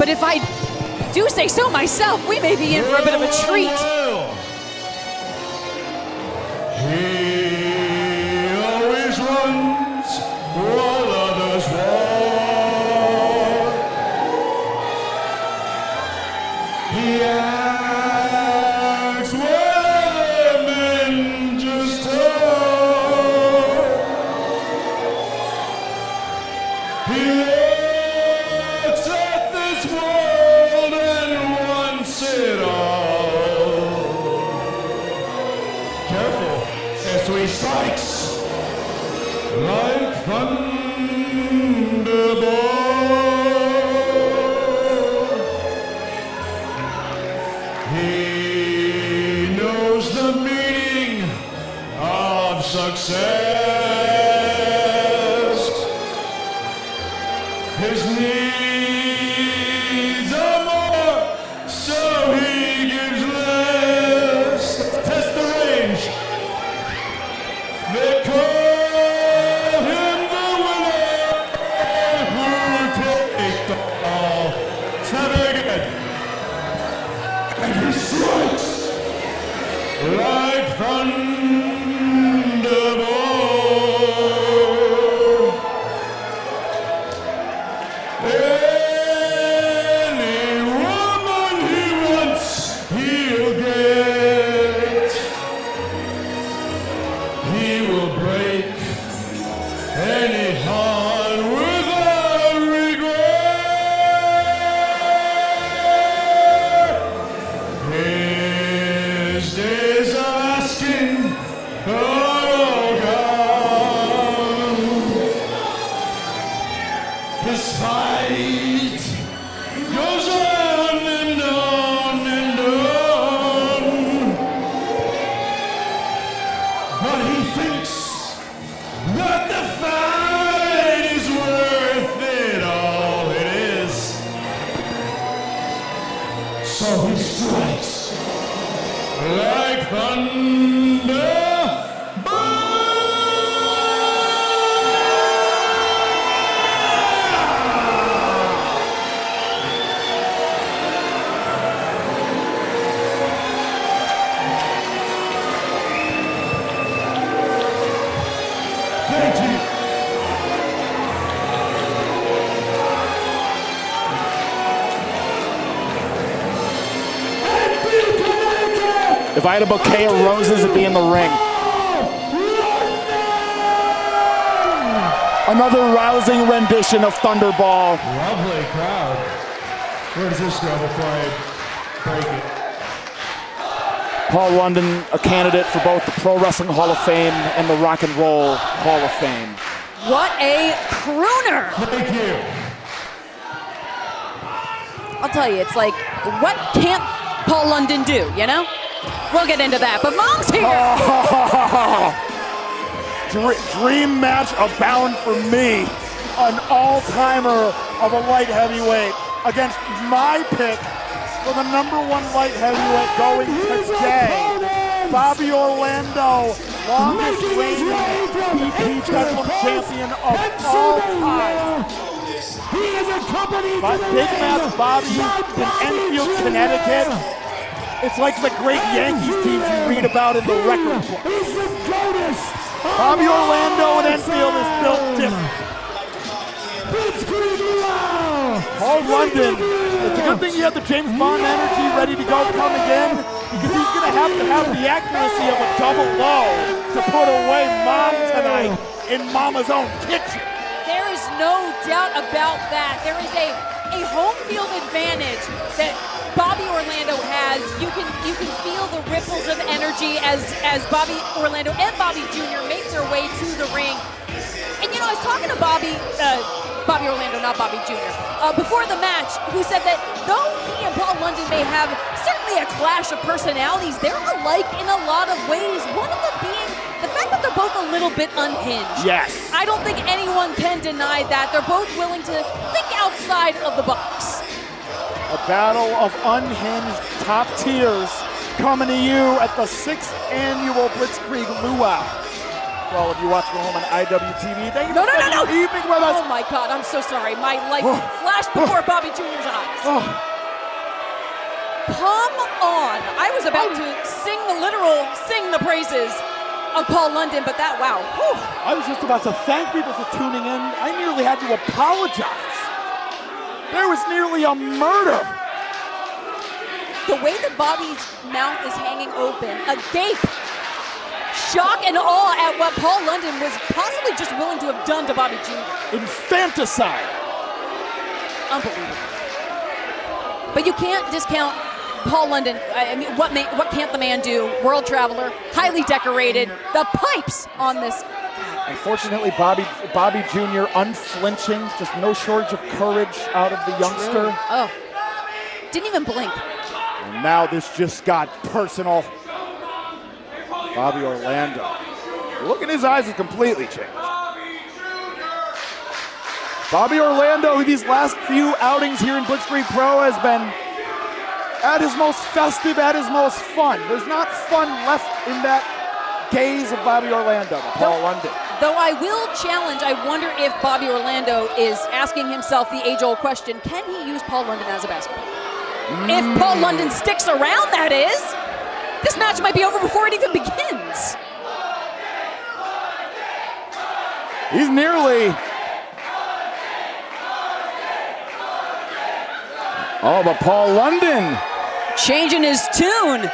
but if I do say so myself, we may be in for a bit of a treat. He always runs while others walk. He acts while men just talk. He looks at this world and wants it all. Careful, as he strikes like thunderbolt. He knows the meaning of success. His needs are more, so he gives less. Test the range. They call him the winner who takes the ball. Snap it again. And he strikes like thunderbolt. Any woman he wants, he'll get. He will break any heart without regret. His days of asking are all gone. His fight goes on and on and on. But he thinks that the fight is worth it all. It is. So he strikes like thunder. Thank you. Enfield, Connecticut! If I had a bouquet of roses, it'd be in the ring. Another rousing rendition of Thunderball. Lovely crowd. Where does this go before I break it? Paul London, a candidate for both the Pro Wrestling Hall of Fame and the Rock and Roll Hall of Fame. What a crooner! Thank you. I'll tell you, it's like, what can't Paul London do, you know? We'll get into that, but Mom's here! Dream match abound for me. An all-timer of a light heavyweight against my pick for the #1 light heavyweight going today. Bobby Orlando, longest reigning PP federal champion of all time. He is accompanied But Big Match Bobby in Enfield, Connecticut. It's like the great Yankees teams you read about in the record book. He's the GOATest. Bobby Orlando in Enfield is built different. Blitzkrieg, Luau. Paul London, it's a good thing you have the James Bond energy ready to go come again, because he's going to have the accuracy of a double low to put away Mom tonight in Mama's own kitchen. There is no doubt about that. There is a home field advantage that Bobby Orlando has. You can feel the ripples of energy as Bobby Orlando and Bobby Jr. make their way to the ring. And you know, I was talking to Bobby Orlando, not Bobby Jr., before the match, who said that though he and Paul London may have certainly a clash of personalities, they're alike in a lot of ways. One of them being the fact that they're both a little bit unhinged. Yes. I don't think anyone can deny that. They're both willing to think outside of the box. A battle of unhinged top tiers coming to you at the 6th annual Blitzkrieg Luau. for all of you watching at home on IWTV. Thank you No, for no, no, spending no. your evening with us. Oh my God, I'm so sorry. My life flashed before Bobby Jr.'s eyes. Come on. I was about to sing the praises of Paul London, but that, wow. Whew. I was just about to thank people for tuning in. I nearly had to apologize. There was nearly a murder. The way that Bobby's mouth is hanging open, agape, shock and awe at what Paul London was possibly just willing to have done to Bobby Jr. Infanticide. Unbelievable. But you can't discount Paul London. I mean, what can't the man do? World traveler, highly decorated, the pipes on this. Unfortunately, Bobby Jr. unflinching, just no shortage of courage out of the youngster. Oh, didn't even blink. And now this just got personal. Bobby Orlando. The look in his eyes has completely changed. Bobby Orlando, these last few outings here in Blitzkrieg Pro, has been at his most festive, at his most fun. There's not fun left in that gaze of Bobby Orlando, Paul London. Though I will challenge, I wonder if Bobby Orlando is asking himself the age-old question, can he use Paul London as a basketball? If Paul London sticks around, that is, this match might be over before it even begins. He's nearly... Oh, but Paul London... changing his tune.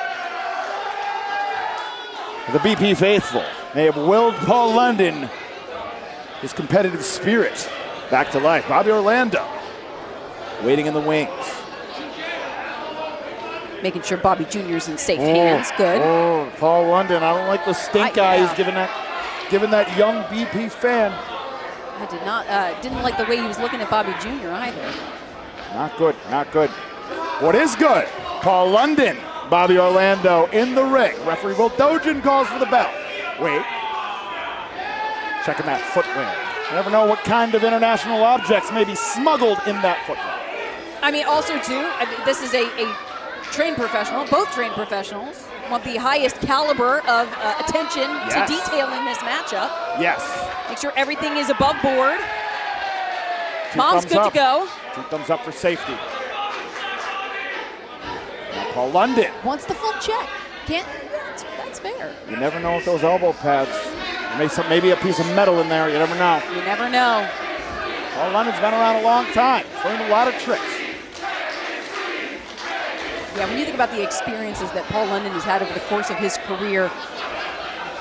The BP faithful may have willed Paul London, his competitive spirit, back to life. Bobby Orlando waiting in the wings. Making sure Bobby Jr.'s in safe hands. Good. Oh, Paul London. I don't like the stink eye he's giving that young BP fan. I didn't like the way he was looking at Bobby Jr. either. Not good, not good. What is good? Paul London, Bobby Orlando in the ring. Referee Will Dojin calls for the bell. Wait. Checking that footwear. You never know what kind of international objects may be smuggled in that footwear. I mean, also, too, this is a trained professional. Both trained professionals want the highest caliber of attention to detail in this matchup. Yes. Make sure everything is above board. Mom's good to go. 2 thumbs up for safety. Now Paul London. Wants the full check. That's fair. You never know with those elbow pads. Maybe a piece of metal in there. You never know. You never know. Paul London's been around a long time. Learned a lot of tricks. Yeah, when you think about the experiences that Paul London has had over the course of his career,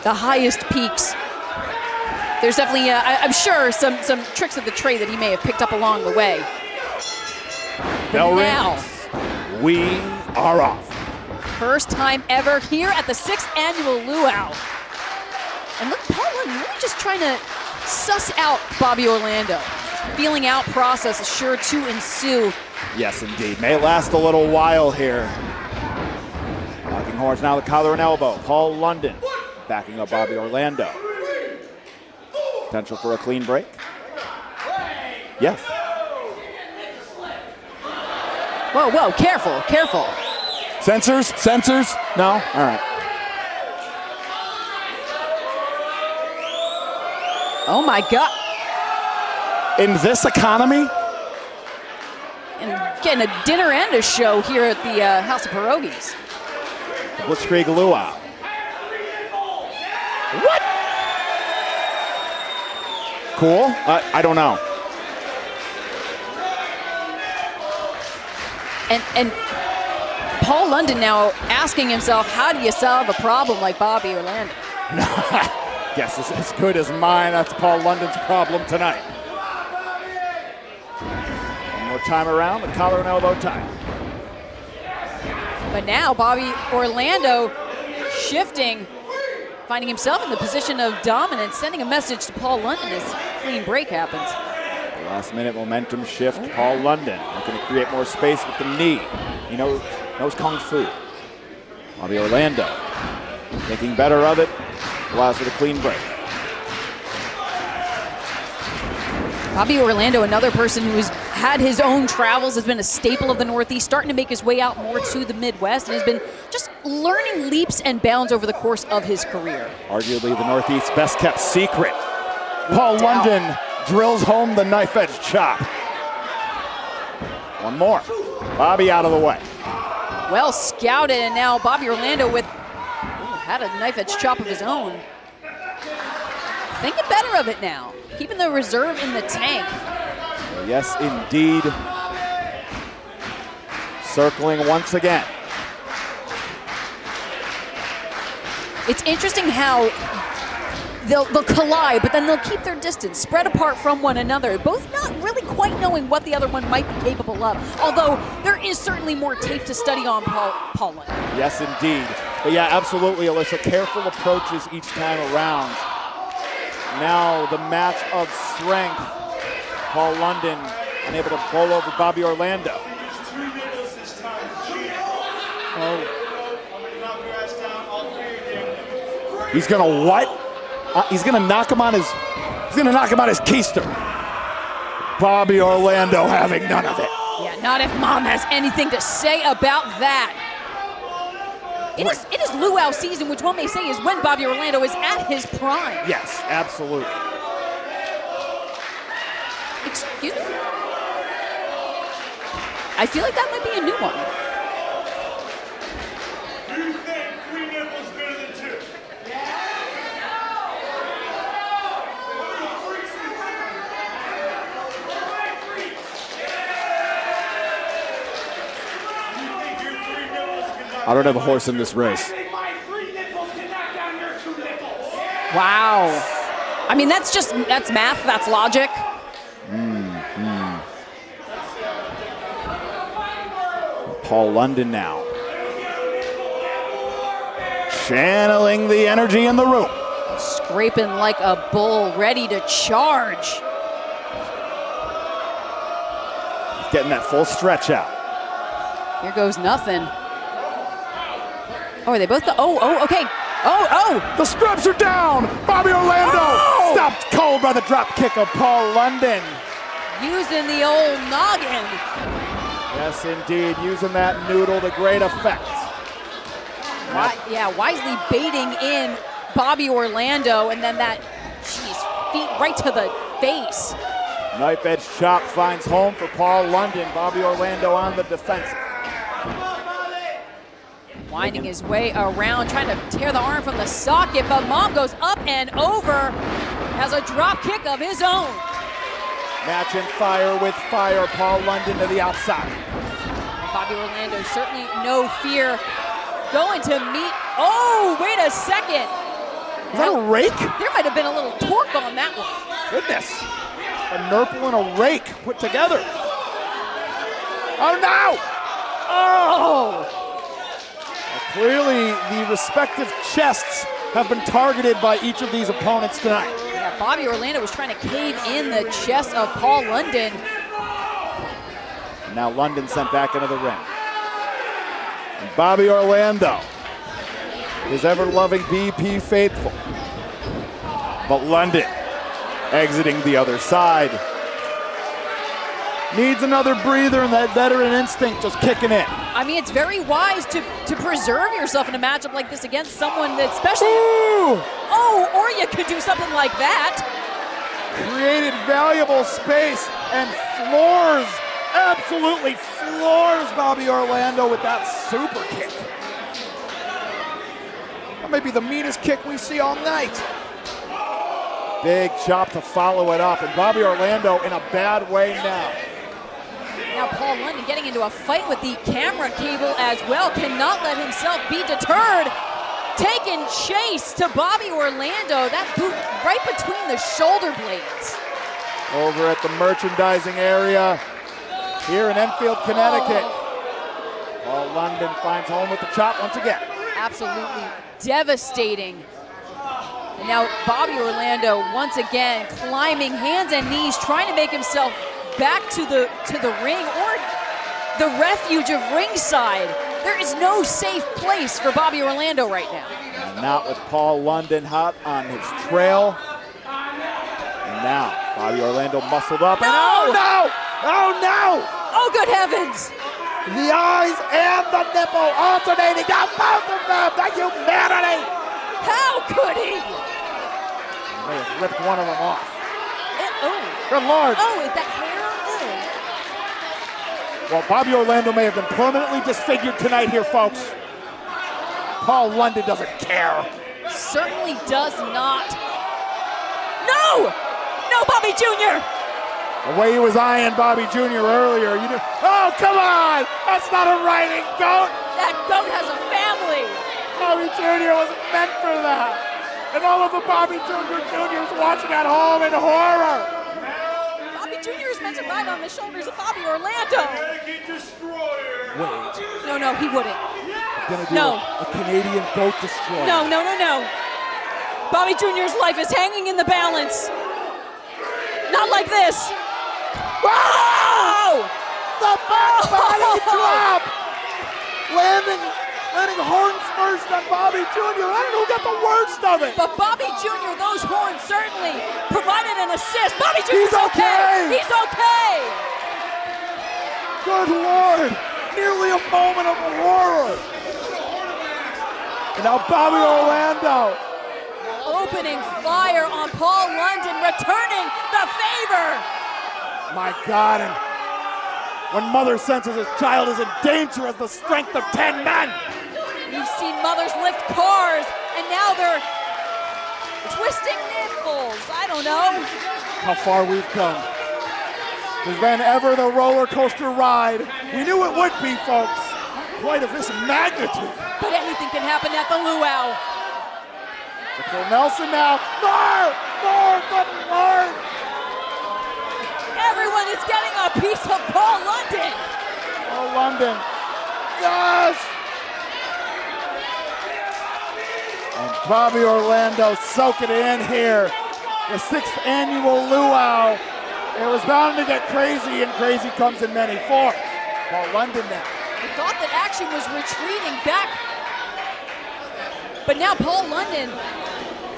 the highest peaks, there's definitely, I'm sure, some tricks of the trade that he may have picked up along the way. Bell now, rings. We are off. First time ever here at the 6th annual Luau. And look, Paul London really just trying to suss out Bobby Orlando. Feeling out process is sure to ensue. Yes, indeed. May last a little while here. Locking horns now, the collar and elbow. Paul London backing up Bobby Orlando. Potential for a clean break. Yes. Whoa, whoa, careful, careful. Sensors? Sensors? No? All right. Oh my God. In this economy? And getting a dinner and a show here at the House of Pierogies. Blitzkrieg Luau. What? Cool? I don't know. And Paul London now asking himself, how do you solve a problem like Bobby Orlando? Guess it's as good as mine. That's Paul London's problem tonight. One more time around, the collar and elbow tie. But now Bobby Orlando shifting, finding himself in the position of dominance, sending a message to Paul London as clean break happens. The last minute momentum shift. Paul London looking to create more space with the knee. He knows Kung Fu. Bobby Orlando thinking better of it. Allows for the clean break. Bobby Orlando, another person who had his own travels, has been a staple of the Northeast, starting to make his way out more to the Midwest, and has been just learning leaps and bounds over the course of his career. Arguably the Northeast's best kept secret. Paul London drills home the knife edge chop. One more. Bobby out of the way. Well scouted, and now Bobby Orlando with had a knife edge chop of his own. Thinking better of it now, keeping the reserve in the tank. Yes, indeed. Circling once again. It's interesting how they'll collide, but then they'll keep their distance, spread apart from one another, both not really quite knowing what the other one might be capable of. Although there is certainly more tape to study on Paul London. Yes, indeed. But yeah, absolutely, Alyssa. Careful approaches each time around. Now the match of strength. Paul London unable to bowl over Bobby Orlando. He's gonna what? He's gonna knock him on his. He's gonna knock him on his keister. Bobby Orlando having none of it. Yeah, not if Mom has anything to say about that. It is Luau season, which one may say is when Bobby Orlando is at his prime. Yes, absolutely. Excuse me? I feel like that might be a new one. Do you think 3 nipples better than 2? I don't have a horse in this race. Wow. I mean, that's math, that's logic. Paul London now. Channeling the energy in the room. Scraping like a bull, ready to charge. He's getting that full stretch out. Here goes nothing. Oh, are they both okay. Oh! The straps are down! Bobby Orlando stopped cold by the drop kick of Paul London. Using the old noggin. Yes, indeed, using that noodle to great effect. Wisely baiting in Bobby Orlando, and then that, feet right to the face. Knife edge chop finds home for Paul London. Bobby Orlando on the defensive. Winding his way around, trying to tear the arm from the socket, but Mom goes up and over, has a drop kick of his own. Matching fire with fire, Paul London to the outside. Bobby Orlando, certainly no fear, going to meet, oh, wait a second. Is that a rake? There might have been a little torque on that one. Goodness. A nurple and a rake put together. Oh no! Oh! Clearly, the respective chests have been targeted by each of these opponents tonight. Yeah, Bobby Orlando was trying to cave in the chest of Paul London. And now London sent back into the ring. And Bobby Orlando, his ever-loving BP faithful. But London exiting the other side. Needs another breather, and that veteran instinct just kicking in. I mean, it's very wise to preserve yourself in a matchup like this against someone that especially... Ooh! Oh, or you could do something like that. Created valuable space and floors, absolutely floors Bobby Orlando with that super kick. That may be the meanest kick we see all night. Big chop to follow it up, and Bobby Orlando in a bad way now. Now Paul London getting into a fight with the camera cable as well, cannot let himself be deterred. Taking chase to Bobby Orlando, that boot right between the shoulder blades. Over at the merchandising area here in Enfield, Connecticut. Paul London finds home with the chop once again. Absolutely devastating. And now Bobby Orlando once again climbing hands and knees, trying to make himself back to the ring or the refuge of ringside. There is no safe place for Bobby Orlando right now. And not with Paul London hot on his trail. And now Bobby Orlando muscled up. No! And oh no! Oh no! Oh, good heavens! The eyes and the nipple alternating down both of them. The humanity! How could he? He may have ripped one of them off. Oh. Good Lord. Oh, is that hair? Well, Bobby Orlando may have been permanently disfigured tonight here, folks. Paul London doesn't care. Certainly does not. No! No, Bobby Jr.! The way he was eyeing Bobby Jr. earlier, you knew. Oh, come on! That's not a riding goat! That goat has a family! Bobby Jr. wasn't meant for that! And all of the Bobby Jr.'s watching at home in horror! Bobby Jr. is meant to ride on the shoulders of Bobby Orlando! Wait. No, he wouldn't. Gonna do a Canadian goat destroyer. No. Bobby Jr.'s life is hanging in the balance. Not like this. Whoa! The back body drop! Landing horns first on Bobby Jr. I don't know who got the worst of it. But Bobby Jr., those horns certainly provided an assist. Bobby Jr.'s He's okay. He's okay. Good Lord. Nearly a moment of horror. And now Bobby Orlando. Opening fire on Paul London, returning the favor. My God, and when mother senses his child is in danger as the strength of 10 men. You've seen mothers lift cars, and now they're twisting nipples. I don't know. How far we've come. There's been ever the roller coaster ride. We knew it would be, folks. Quite of this magnitude. But anything can happen at the Luau. Phil Nelson now. More, good Lord. Everyone is getting a piece of Paul London. Oh, London. Yes. And Bobby Orlando soaking it in here. The 6th annual Luau. It was bound to get crazy, and crazy comes in many forms. Paul London now. I thought that action was retreating back. But now Paul London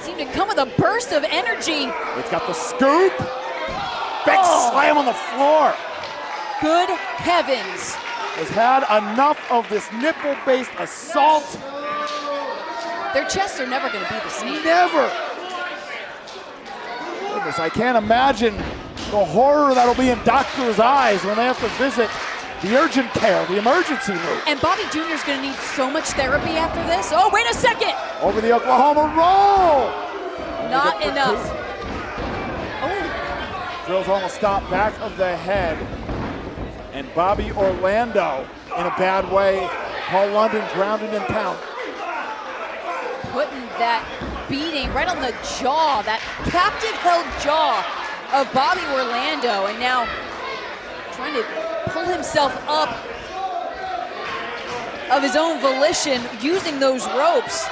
seemed to come with a burst of energy. It's got the scoop. Big slam on the floor. Good heavens. Has had enough of this nipple-based assault. Their chests are never going to be the same. Never. Goodness, I can't imagine the horror that'll be in doctors' eyes when they have to visit the urgent care, the emergency room. And Bobby Jr. is going to need so much therapy after this. Oh, wait a second. Over the Oklahoma roll. Not enough. Oh. Drills almost stopped back of the head. And Bobby Orlando in a bad way. Paul London grounded and pounded. Putting that beating right on the jaw, that captive-held jaw of Bobby Orlando. And now trying to pull himself up of his own volition using those ropes.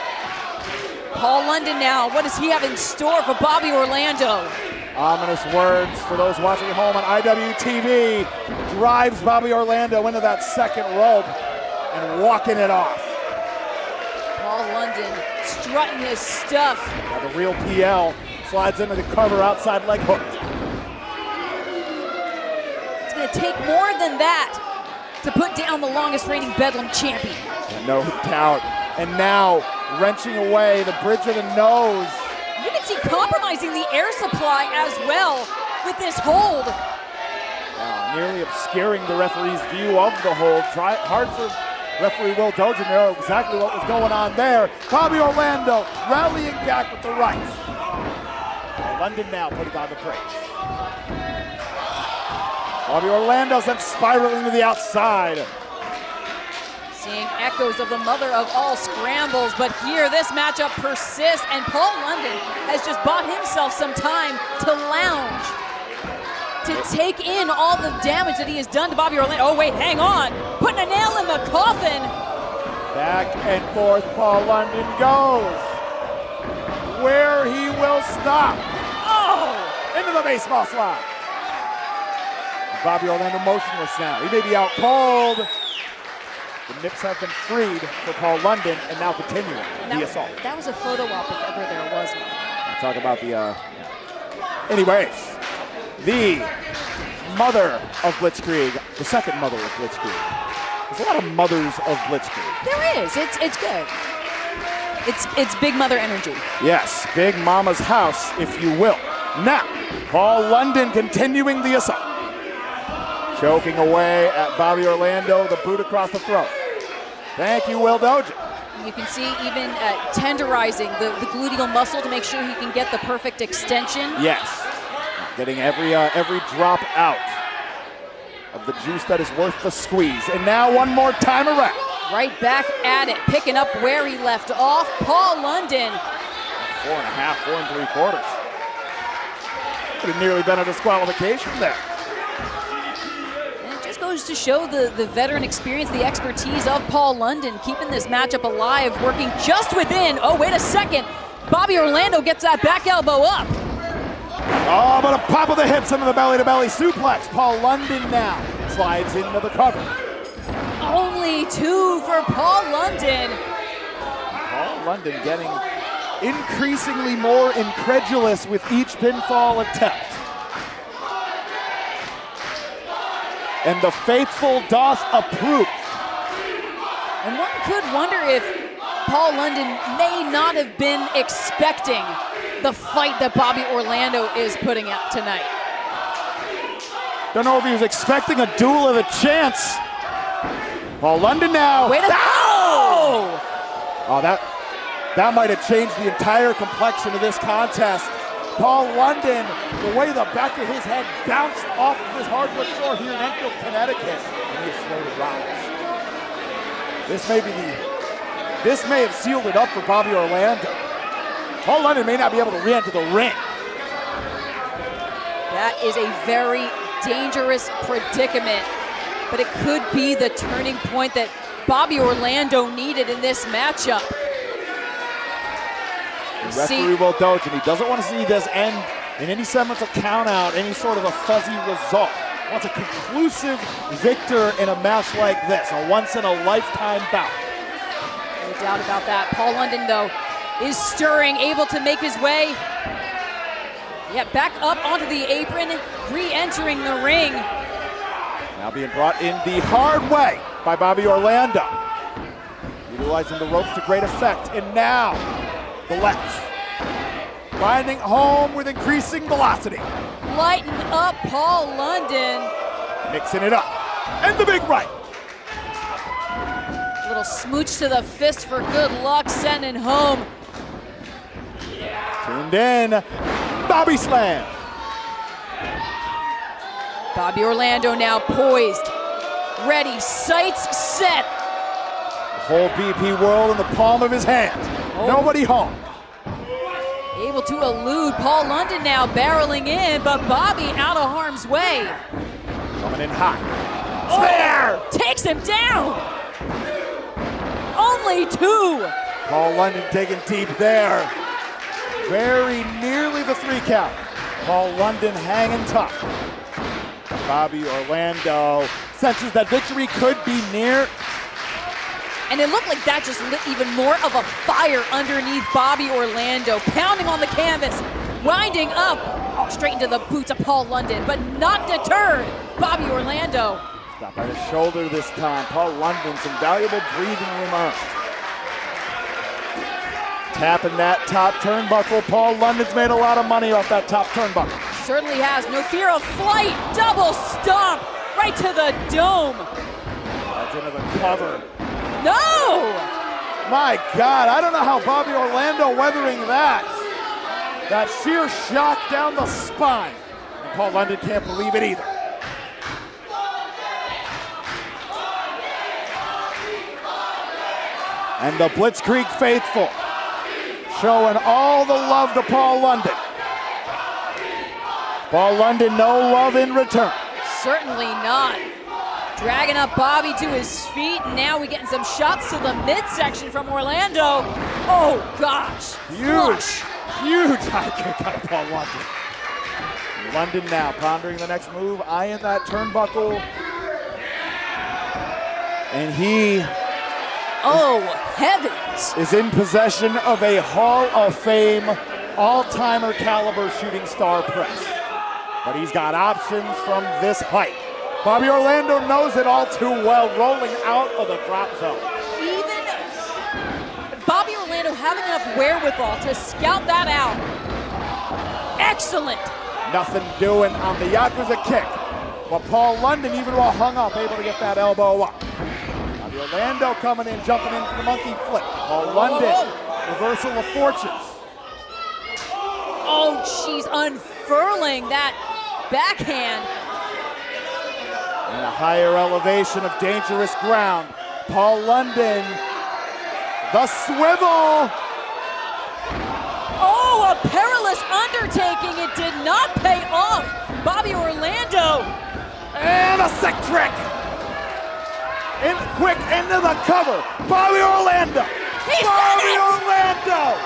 Paul London now, what does he have in store for Bobby Orlando? Ominous words for those watching at home on IWTV. Drives Bobby Orlando into that second rope and walking it off. Paul London strutting his stuff. Now the real PL slides into the cover outside leg hook. It's going to take more than that to put down the longest reigning Bedlam champion. No doubt. And now wrenching away the bridge of the nose. You can see compromising the air supply as well with this hold. Nearly obscuring the referee's view of the hold. Hard for referee Will Dozier to know exactly what was going on there. Bobby Orlando rallying back with the right. London now putting on the brakes. Bobby Orlando then spiraling to the outside. Seeing echoes of the mother of all scrambles, but here this matchup persists, and Paul London has just bought himself some time to lounge, to take in all the damage that he has done to Bobby Orlando. Oh wait, hang on, putting a nail in the coffin. Back and forth Paul London goes. Where he will stop. Oh! Into the baseball slide. Bobby Orlando motionless now. He may be out cold. The nips have been freed for Paul London and now continuing the assault. That was a photo op if ever there was one. Talk about the, anyways, the mother of Blitzkrieg, the second mother of Blitzkrieg. There's a lot of mothers of Blitzkrieg. There is. It's good. It's big mother energy. Yes, big mama's house, if you will. Now, Paul London continuing the assault. Choking away at Bobby Orlando, the boot across the throat. Thank you, Will Dojan. You can see even tenderizing the gluteal muscle to make sure he can get the perfect extension. Yes, getting every drop out of the juice that is worth the squeeze. And now one more time around. Right back at it, picking up where he left off. Paul London. 4.5, 4 3/4. Could have nearly been a disqualification there. And it just goes to show the veteran experience, the expertise of Paul London, keeping this matchup alive, working just within. Oh, wait a second. Bobby Orlando gets that back elbow up. Oh, but a pop of the hips into the belly-to-belly suplex. Paul London now slides into the cover. Only 2 for Paul London. Paul London getting increasingly more incredulous with each pinfall attempt. And the faithful doth approve. And one could wonder if Paul London may not have been expecting the fight that Bobby Orlando is putting out tonight. Don't know if he was expecting a duel of a chance. Paul London now. Wait a oh! Oh, that might have changed the entire complexion of this contest. Paul London, the way the back of his head bounced off of his hardwood floor here in Enfield, Connecticut, and he is slow to rise. This may have sealed it up for Bobby Orlando. Paul London may not be able to re-enter the ring. That is a very dangerous predicament, but it could be the turning point that Bobby Orlando needed in this matchup. Referee Will Dojan, he doesn't want to see this end in any semblance of count out, any sort of a fuzzy result. He wants a conclusive victor in a match like this, a once-in-a-lifetime bout. No doubt about that. Paul London, though, is stirring, able to make his way. Yeah, back up onto the apron, re-entering the ring. Now being brought in the hard way by Bobby Orlando. Utilizing the ropes to great effect, and now the left. Finding home with increasing velocity. Lighten up Paul London. Mixing it up. And the big right. A little smooch to the fist for good luck, sending home. Tuned in. Bobby Slam. Bobby Orlando now poised. Ready, sights set. The whole BP world in the palm of his hand. Oh. Nobody home. Able to elude Paul London now barreling in, but Bobby out of harm's way. Coming in hot. Spear! Takes him down! Only 2! Paul London digging deep there. Very nearly the 3 count. Paul London hanging tough. Bobby Orlando senses that victory could be near. And it looked like that just lit even more of a fire underneath Bobby Orlando, pounding on the canvas, winding up, straight into the boots of Paul London, but not deterred. Bobby Orlando. Stopped by the shoulder this time. Paul London, some valuable breathing room earned. Tapping that top turnbuckle. Paul London's made a lot of money off that top turnbuckle. Certainly has. No fear of flight. Double stomp right to the dome. That's into the cover. No! My God, I don't know how Bobby Orlando weathering that. That sheer shock down the spine. And Paul London can't believe it either. And the Blitzkrieg faithful showing all the love to Paul London. Paul London, no love in return. Certainly not. Dragging up Bobby to his feet, and now we're getting some shots to the midsection from Orlando. Oh gosh, Huge high kick out of Paul London. London now pondering the next move, eyeing that turnbuckle. And he heavens, is in possession of a Hall of Fame, all-timer caliber shooting star press. but he's got options from this height. Bobby Orlando knows it all too well, rolling out of the drop zone. Even Bobby Orlando having enough wherewithal to scout that out. Excellent. Nothing doing on the Yakuza kick. But Paul London, even while hung up, able to get that elbow up. Bobby Orlando coming in, jumping in for the monkey flip. Paul London, reversal of fortunes. Oh, she's unfurling that backhand. And a higher elevation of dangerous ground. Paul London, the swivel. Oh, a perilous undertaking. It did not pay off. Bobby Orlando. And a sick trick. In quick into the cover. Bobby Orlando. Bobby Orlando.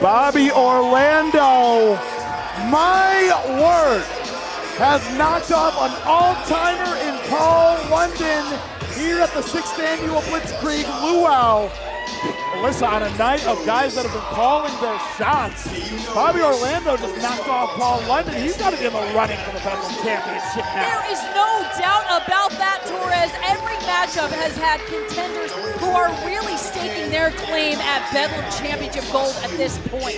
Bobby Orlando, my word, has knocked off an all-timer in Paul London here at the 6th annual Blitzkrieg Luau. Alyssa, on a night of guys that have been calling their shots, Bobby Orlando just knocked off Paul London. He's got to be in the running for the Federal Championship now. There is no doubt about that, Torres. Every matchup has had contenders who are really staking their claim at Bedlam Championship gold at this point.